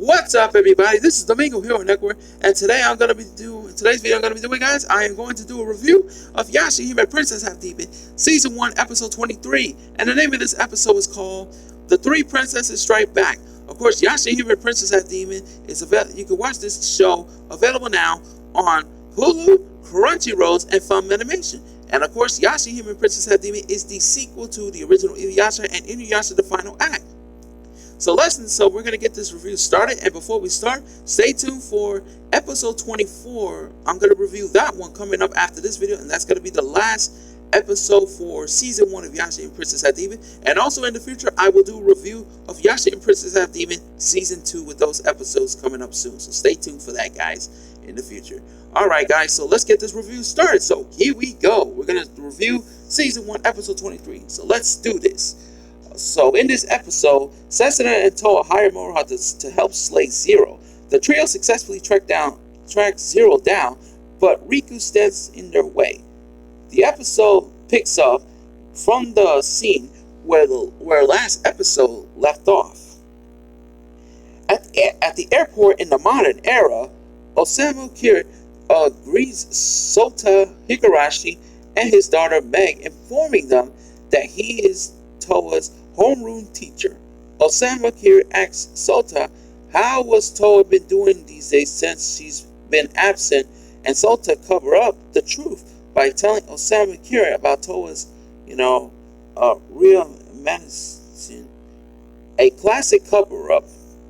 What's up, everybody? This is Domingo here on Network, and today's video I'm gonna be doing, guys. I am going to do a review of Yashahime Princess Half Demon Season 1, Episode 23, and the name of this episode is called "The Three Princesses Strike Back." Of course, Yashahime Princess Half Demon is available. You can watch this show available now on Hulu, crunchyroll, and funimation. And of course, Yashahime Princess Half Demon is the sequel to the original Inuyasha and Inuyasha: The Final Act. So we're going to get this review started, and before we start, stay tuned for episode 24. I'm going to review that one coming up after this video, and that's going to be the last episode for season 1 of Yashahime Princess Half Demon. And also in the future, I will do a review of Yashahime Princess Half Demon season 2 with those episodes coming up soon. So stay tuned for that, guys, in the future. Alright, guys, so let's get this review started. So here we go. We're going to review season 1, episode 23. So let's do this. So in this episode, Setsuna and Toa hire Moroha to help slay Zero. The trio successfully track Zero down, but Riku stands in their way. The episode picks up from the scene where last episode left off. At the airport in the modern era, Osamu Kira greets Sota Higurashi and his daughter Meg, informing them that he is Toa's homeroom teacher. Osamu Kira asks Sota how was Toa been doing these days since she's been absent, and Sota cover up the truth by telling Osamu Kira about Toa's, real medicine. A classic cover-up,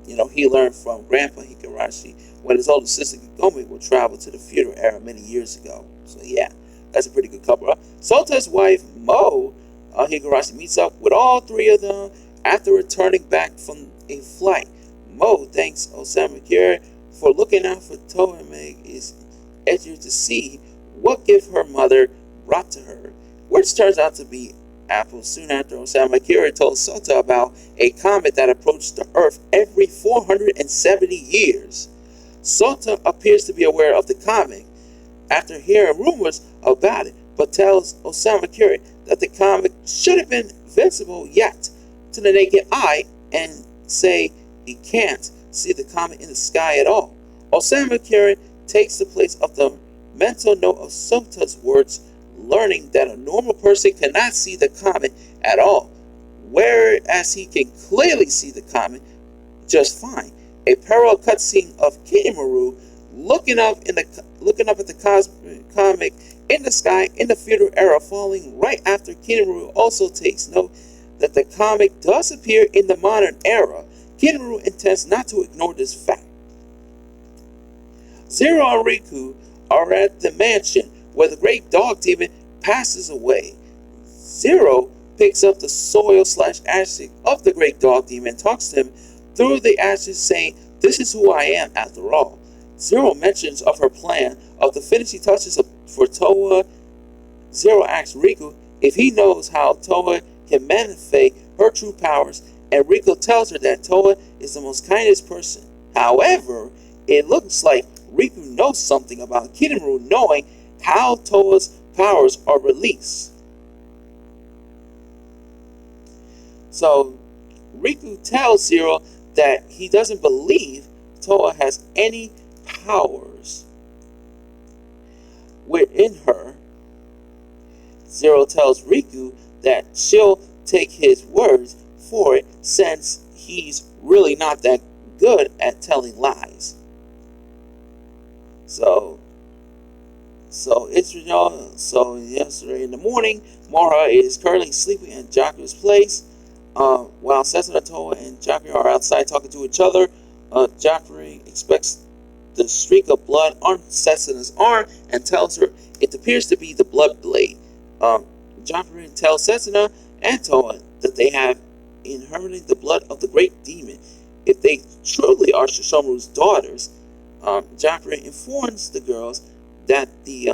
he learned from Grandpa Higurashi when his older sister Kagome would travel to the feudal era many years ago. So yeah, that's a pretty good cover-up. Sota's wife, Mo, Higurashi meets up with all three of them after returning back from a flight. Mo thanks Osamu Kira for looking out for Toa, and Meg is eager to see what gift her mother brought to her, which turns out to be apples. Soon after, Osamu Kira told Sota about a comet that approached the Earth every 470 years. Sota appears to be aware of the comet after hearing rumors about it, but tells Osamu Kira that the comet should have been visible yet to the naked eye, and say he can't see the comet in the sky at all. Osamu Kira takes the place of the mental note of Sota's words, learning that a normal person cannot see the comet at all, whereas he can clearly see the comet just fine. A parallel cutscene of Kimaru looking up at the comet in the sky in the feudal era, falling right after Kimaru also takes note that the comet does appear in the modern era. Kimaru intends not to ignore this fact. Zero and Riku are at the mansion where the great dog demon passes away. Zero picks up the soil/ashes of the great dog demon and talks to him through the ashes, saying, "This is who I am after all." Zero mentions of her plan of the finishing touches for Toa. Zero asks Riku if he knows how Toa can manifest her true powers, and Riku tells her that Toa is the most kindest person. However, it looks like Riku knows something about Kimaru knowing how Toa's powers are released. So Riku tells Zero that he doesn't believe Toa has any powers within her. Zero tells Riku that she'll take his words for it, since he's really not that good at telling lies. So yesterday in the morning, Moroha is currently sleeping at Jaku's place, while Setsuna, Toa, and Jaku are outside talking to each other. Jaku expects the streak of blood on Setsuna's arm and tells her it appears to be the blood blade. Jaku tells Setsuna and Toa that they have inherited the blood of the great demon. If they truly are Shishomaru's daughters, Jaku informs the girls that the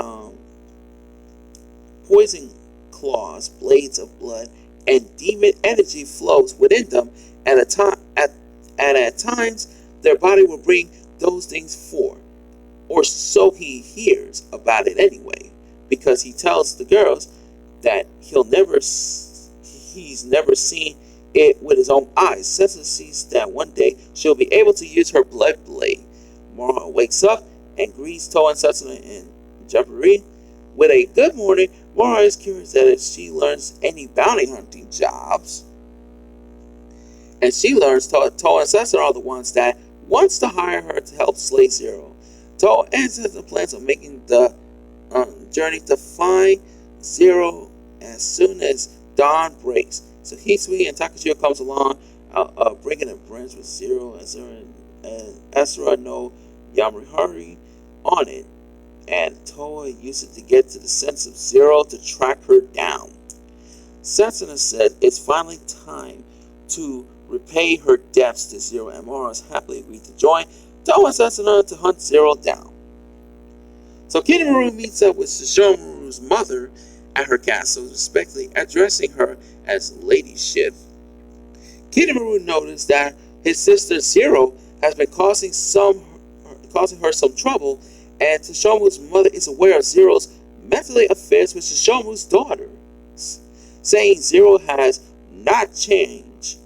poison claws, blades of blood, and demon energy flows within them, and at times their body will bring those things forth, or so he hears about it anyway, because he tells the girls that he's never seen it with his own eyes. Sensei sees that one day she'll be able to use her blood blade. Moroha wakes up and greets Toa and Setsuna in Japanese with a good morning. Moroha is curious that if she learns any bounty hunting jobs, and she learns Toa and Setsuna are the ones that wants to hire her to help slay Zero. Toa and Setsuna plans on making the journey to find Zero as soon as dawn breaks. So Hisui and Takashio comes along, bringing a branch with Zero and Asura no Yamahiri on it, and Toa used it to get to the sense of Zero to track her down. Setsuna said it's finally time to repay her debts to Zero, and Moroha has happily agreed to join Toa and Setsuna to hunt Zero down. So Kinemura meets up with Shishomaru's mother at her castle, respectfully addressing her as Lady Shiv. Kinemura noticed that his sister Zero has been causing her some trouble, and Shishomaru's mother is aware of Zero's mentally affairs with Shishomaru's daughters, saying Zero has not changed.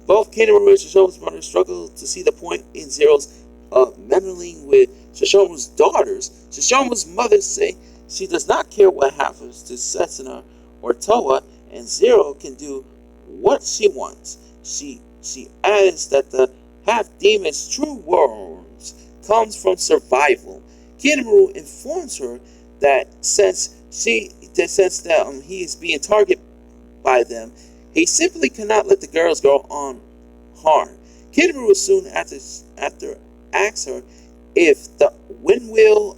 Both Kinemura and Shishomaru's mother struggle to see the point in Zero's meddling with Shishomaru's daughters. Shishomaru's mother say she does not care what happens to Setsuna or Toa, and Zero can do what she wants. She adds that the half-demon's true words comes from survival. Kinemura informs her that since he is being targeted by them, he simply cannot let the girls go unharmed. Kinemura soon after asks her if the windmill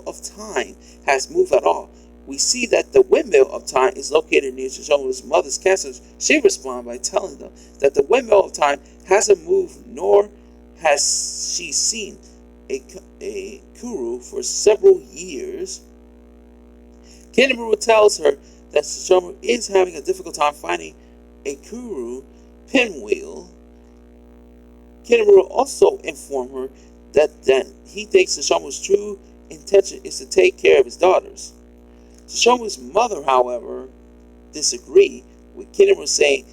of time has moved at all. We see that the windmill of time is located near Shishomaru's mother's castle. She responds by telling them that the windmill of time hasn't moved, nor has she seen a kuru for several years. Kinemura tells her that Shishomaru is having a difficult time finding a kuru pinwheel. Kinemura also informed her that he thinks Shishomaru's true intention is to take care of his daughters. Shishomaru's mother, however, disagreed with Kinemura, saying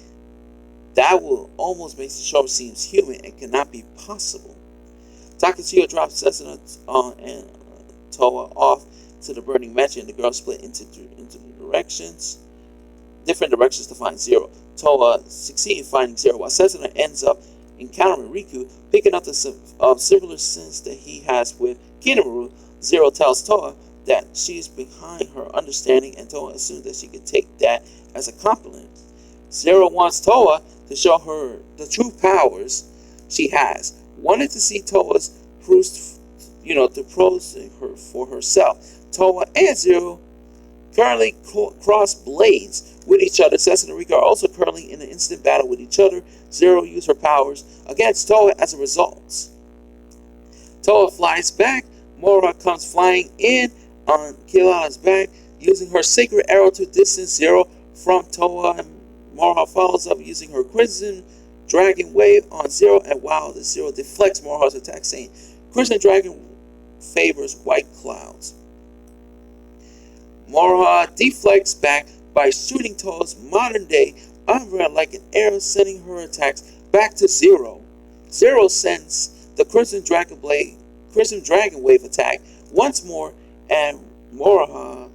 that will almost make Shishomaru seem human and cannot be possible. Takashio drops Setsuna and Toa off to the burning mansion, and the girls split into different directions to find Zero. Toa succeeds in finding Zero, while Setsuna ends up encountering Riku, picking up the similar sense that he has with Kinemura. Zero tells Toa that she is behind her understanding, and Toa assumes that she can take that as a compliment. Zero wants Toa to show her the true powers she has. Wanted to see Toa's to prove her for herself. Toa and Zero currently cross blades with each other. Setsuna and Riku are also currently in an instant battle with each other. Zero used her powers against Toa as a result. Toa flies back. Moroha comes flying in on Kilala's back, using her sacred arrow to distance Zero from Toa, and Moroha follows up using her Crimson Dragon Wave on Zero, and while the Zero deflects Moroha's attack, saying Crimson Dragon favors white clouds. Moroha deflects back by shooting Toa's modern-day umbrella like an arrow, sending her attacks back to Zero. Zero sends the Crimson Dragon Wave attack once more, and Moroha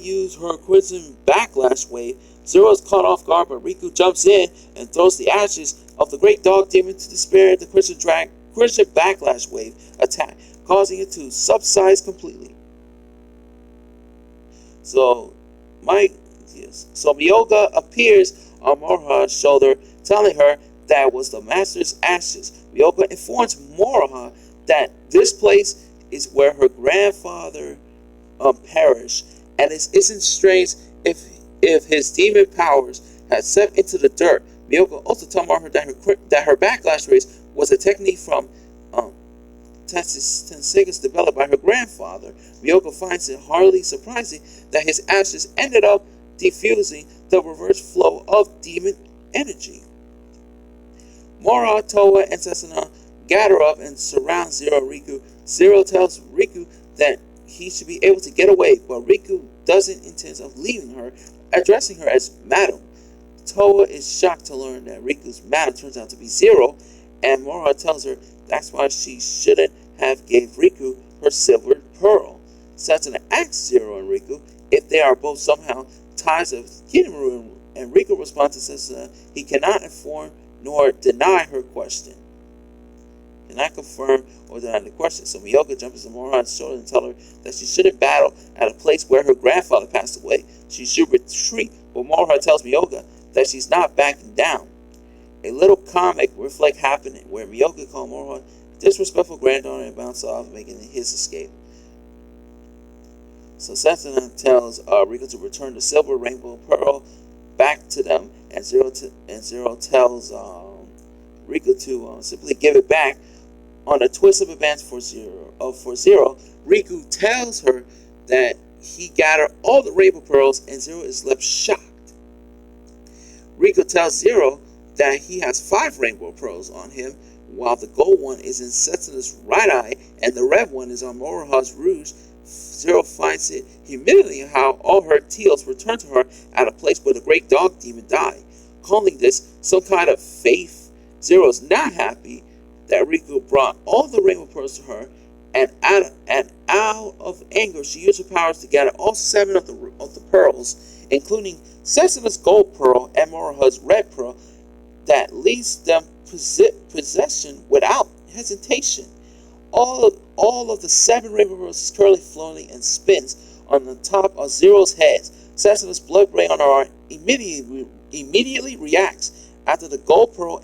used her Crimson Backlash Wave. Zero is caught off guard, but Riku jumps in and throws the ashes of the Great Dog Demon to despair the Crimson Backlash Wave attack, causing it to subside completely. So Myoga appears on Moroha's shoulder, telling her that was the Master's ashes. Myoga informs Moroha that this place is where her grandfather perished, and it isn't strange if his demon powers had seeped into the dirt. Myoga also tells Moroha that her backlash race was a technique from Tensegas developed by her grandfather. Myoga finds it hardly surprising that his ashes ended up diffusing the reverse flow of demon energy. Moroha, Toa, and Setsuna gather up and surround Riku. Zero tells Riku that he should be able to get away, but Riku doesn't intend of leaving her, addressing her as Madam. Toa is shocked to learn that Riku's Madam turns out to be Zero, and Moroha tells her that's why she shouldn't have gave Riku her silver pearl. Setsuna asks Zero and Riku if they are both somehow ties of Kinemuru, and Riku responds to Setsuna he cannot inform nor deny her question. Cannot confirm or deny the question. So Miyoka jumps on Moroha's shoulder and tells her that she shouldn't battle at a place where her grandfather passed away. She should retreat, but Moroha tells Miyoka that she's not backing down. A little comic reflect happening where Miyoka called Moroha disrespectful granddaughter and bounced off, making his escape. So Setsuna tells Riku to return the silver rainbow pearl back to them, and Zero tells Riku to simply give it back. On a twist of events for Zero, Riku tells her that he got her all the rainbow pearls, and Zero is left shocked. Riku tells Zero that he has 5 rainbow pearls on him, while the gold one is in Setsuna's right eye and the red one is on Moroha's rouge. Zero finds it humiliating how all her teals return to her at a place where the great dog demon died. Calling this some kind of faith, Zero is not happy that Riku brought all the rainbow pearls to her, and out of anger, she used her powers to gather all 7 of the pearls, including Setsuna's gold pearl and Moroha's red pearl, that leaves them possession without hesitation. All of the 7 rainbow pearls is currently floating and spins on the top of Zero's head. Setsuna's blood brain on her arm immediately reacts after the gold pearl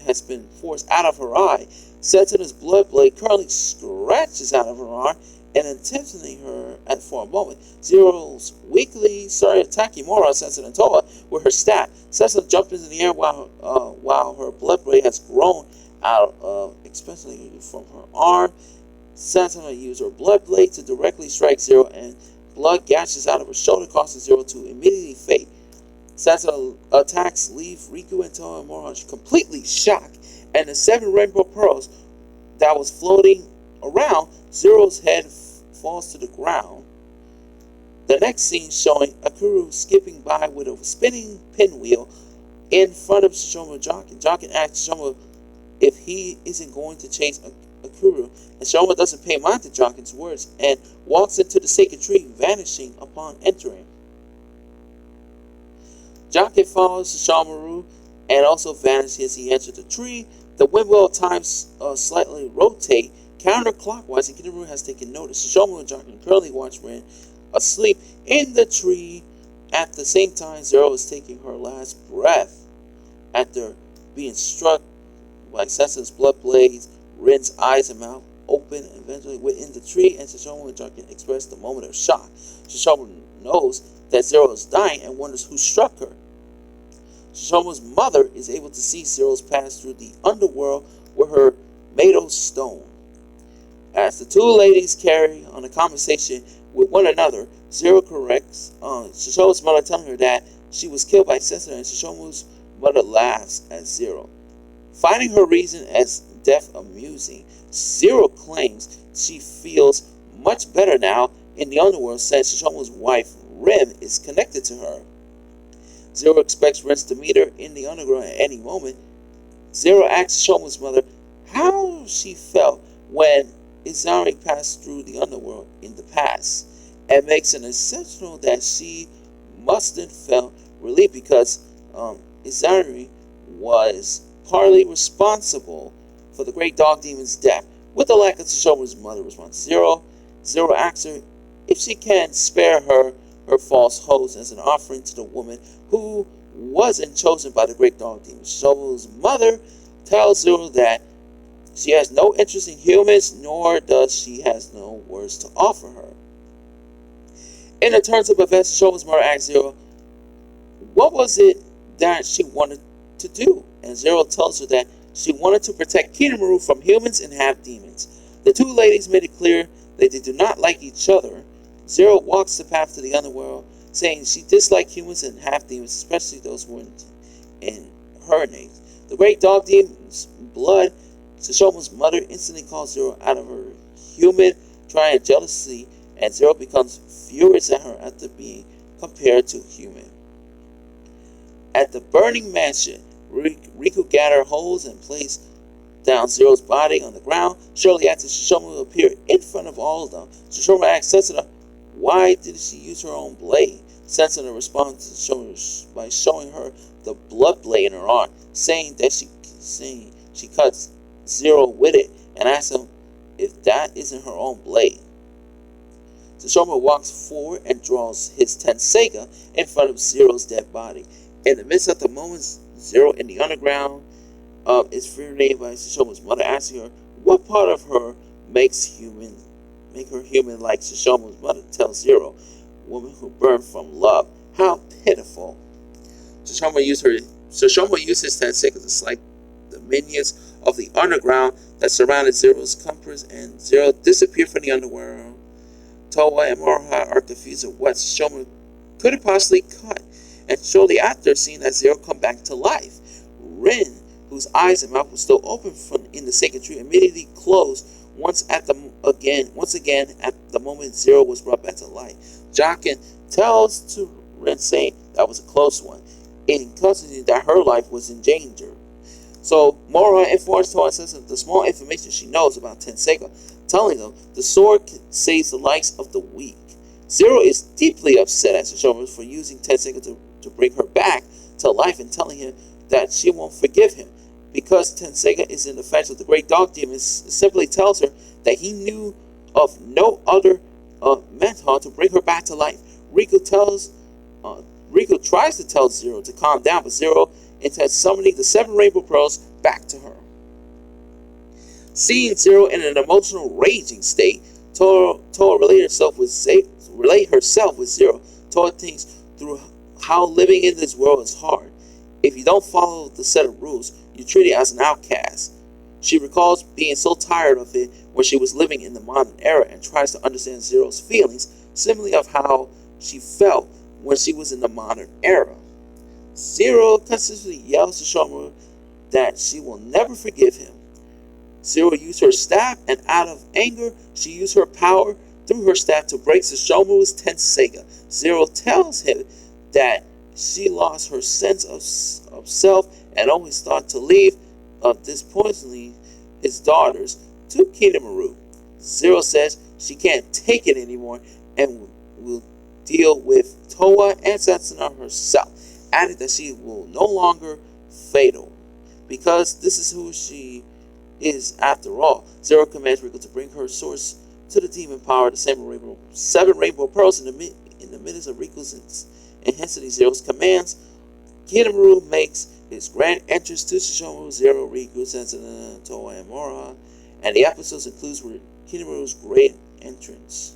has been forced out of her eye. Setsuna's blood blade currently scratches out of her arm and intentioning her for a moment. Zero's weakly started attacking Moroha, Setsuna, and Toa with her staff. Setsuna jumped into the air while her blood blade has grown out especially from her arm. Setsuna used her blood blade to directly strike Zero, and blood gashes out of her shoulder, causing Zero to immediately faint. Setsuna attacks leave Riku and Toa and Moroha completely shocked, and the 7 rainbow pearls that was floating around Zero's head falls to the ground. The next scene showing Akuru skipping by with a spinning pinwheel in front of Shishoma Jonkin. Jonkin asks Shishoma if he isn't going to chase Akuru, and Shishoma doesn't pay mind to Jonkin's words and walks into the sacred tree, vanishing upon entering. Jonkin follows Sesshomaru and also vanishes as he enters the tree. The windwheel times slightly rotate counterclockwise, and Kinemuru has taken notice. Sesshomaru and Jonkin currently watch Rin asleep in the tree. At the same time, Zero is taking her last breath after being struck by Setsuna's blood blades. Rin's eyes and mouth open eventually within the tree, and Sesshomaru and Jonkin express the moment of shock. Sesshomaru knows that Zero is dying and wonders who struck her. Shishoma's mother is able to see Zero's pass through the underworld with her Mado stone. As the two ladies carry on a conversation with one another, Zero corrects Shishoma's mother, telling her that she was killed by Setsuna, and Shishoma's mother laughs at Zero. Finding her reason as death amusing, Zero claims she feels much better now in the underworld since Shishoma's wife, Rim, is connected to her. Zero expects Rin to meet her in the underground at any moment. Zero asks Shoma's mother how she felt when Izari passed through the underworld in the past, and makes an exceptional that she must have felt relief because Izari was partly responsible for the great dog demon's death. With the lack of Shoma's mother response, Zero asks her if she can spare her false hopes as an offering to the woman who wasn't chosen by the great dog demon. Shoma's mother tells Zero that she has no interest in humans, nor does she has no words to offer her. In the turns of events, Shoma's mother asks Zero what was it that she wanted to do, and Zero tells her that she wanted to protect Kinemuru from humans and half-demons. The two ladies made it clear that they do not like each other. Zero walks the path to the underworld, saying she disliked humans and half-demons, especially those who were in her name. The great dog demon's blood, Shishoma's mother instantly calls Zero out of her human triad jealousy and Zero becomes furious at her after being compared to human. At the burning mansion, Riku gathers holes and places down Zero's body on the ground. Shortly after, Shishoma appeared in front of all of them. Shishoma asked Setsuna, why did she use her own blade? Setsuna responded to Shishoma by showing her the blood blade in her arm, saying that she cuts Zero with it, and asked him if that isn't her own blade. Shishoma walks forward and draws his Tenseiga in front of Zero's dead body. In the midst of the moment, Zero in the underground is freed by Shishoma's mother, asking her what part of her make her human like Shishoma's mother tells Zero, woman who burned from love. How pitiful. Shishoma used his Tenseiga to slay the minions of the underground that surrounded Zero's compass, and Zero disappeared from the underworld. Towa and Moroha are confused at what Shishoma could have possibly cut, and shortly after, seeing that Zero come back to life, Rin, whose eyes and mouth were still open in the sacred tree, immediately closed once again at the moment Zero was brought back to life. Jockin tells to Rin, saying that was a close one, indicating that her life was in danger. So Moroha informs Towa and says the small information she knows about Tenseiga, telling them the sword saves the lives of the weak. Zero is deeply upset at Shishoma for using Tenseiga to bring her back to life, and telling him that she won't forgive him because Tenseiga is in the effects of the great dog demon. Simply tells her that he knew of no other mentor to bring her back to life. Riku tries to tell Zero to calm down, but Zero intends summoning the 7 rainbow pearls back to her. Seeing Zero in an emotional raging state, Towa relate herself with Zero. Towa thinks through how living in this world is hard. If you don't follow the set of rules, you're treated as an outcast. She recalls being so tired of it when she was living in the modern era, and tries to understand Zero's feelings, similarly of how she felt when she was in the modern era. Zero consistently yells to Shishoma that she will never forgive him. Zero used her staff, and out of anger, she used her power through her staff to break Shishoma's Tenseiga. Zero tells him that she lost her sense of self and always thought to leave dispointedly his daughters to Kinemuru. Zero says she can't take it anymore and will deal with Towa and Setsuna herself, adding that she will no longer fatal because this is who she is after all. Zero commands Riku to bring her source to the demon power, the 7 rainbow pearls. In the midst of Riku's intensity, Zero's commands, Kinemuru makes his grand entrance to Shishoma, Zero, Riku, Setsuna, Towa, and Moroha, and the episodes includes Kinemuru's great entrance.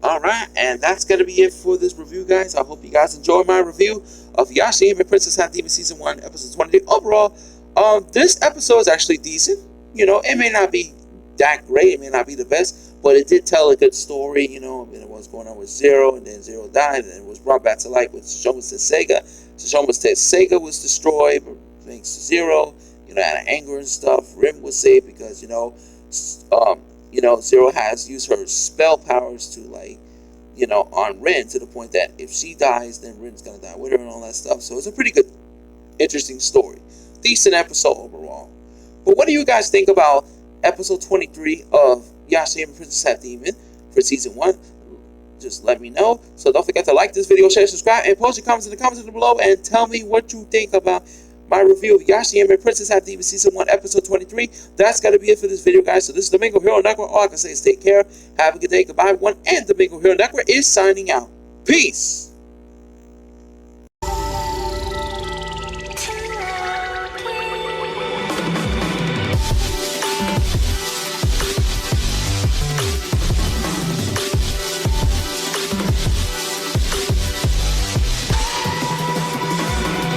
Alright, and that's going to be it for this review, guys. I hope you guys enjoyed my review of Yashahime Princess Half Demon Season 1, Episode 23. Overall, this episode is actually decent. You know, it may not be that great, it may not be the best, but it did tell a good story, you know. I mean, what's going on with Zero, and then Zero died, and it was brought back to life with Shishoma's Tenseiga. Shishoma's Tenseiga was destroyed, but thanks to Zero, you know, out of anger and stuff. Rim was saved because, Zero has used her spell powers to, on Rin, to the point that if she dies, then Rin's gonna die with her and all that stuff. So it's a pretty good, interesting story. Decent episode overall. But what do you guys think about episode 23 of Yashahime Princess Half Demon for season 1? Just let me know. So don't forget to like this video, share, subscribe, and post your comments in the comments below, and tell me what you think about my review of Yashahime Princess Half Demon season 1 episode 23. That's gotta be it for this video, guys. So this is Domingo Hero Network. All I can say is take care, have a good day, goodbye everyone, and Domingo Hero Network is signing out. Peace.